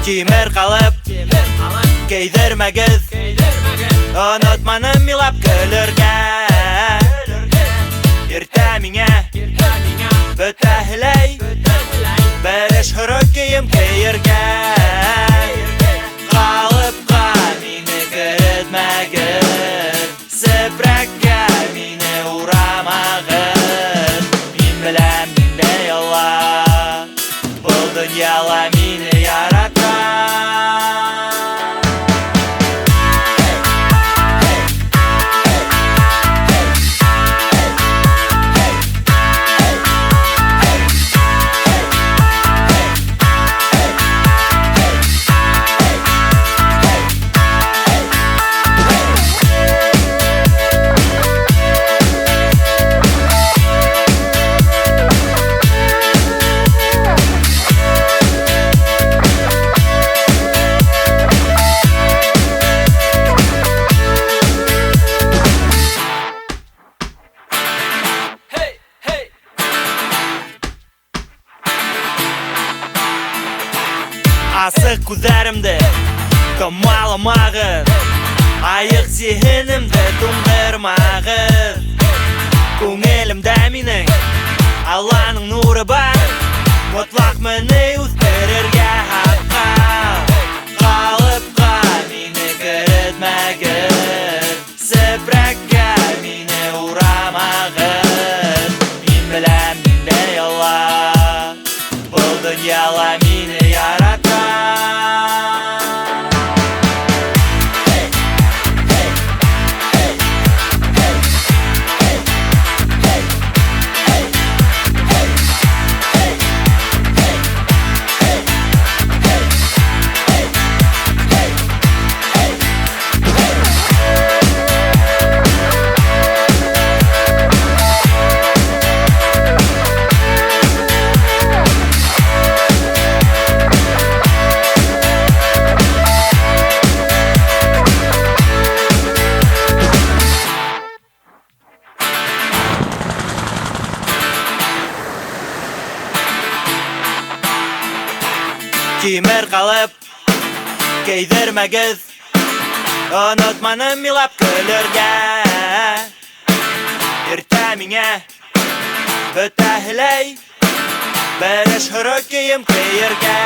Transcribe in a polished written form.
Кимер калып, кейдермәгез, онытманым милап көлөргә. Иртә миңә бөтәһеләй береш хорык кием кейергә. Калыпка мине керетмәгез, сепрәккә мине урамагыз. Мин беләм миндә яла, бу дөньяла мине яраткан. Асык күзләремде камаламагыз, аяк зиһенемде туңдырмагыз. Күңелемдә минең Алланың нуры бар, мотлак мине үстерергә хакка. Калыпка мине керетмәгез, сепрәккә мине урамагыз. Мин беләм миндә яла, бу дөньяла мине яраткан. Кимер калып, кейдермәгез, онытманым милап көлөргә. Иртә миңә бөтәһеләй береш хорык кием кейергә.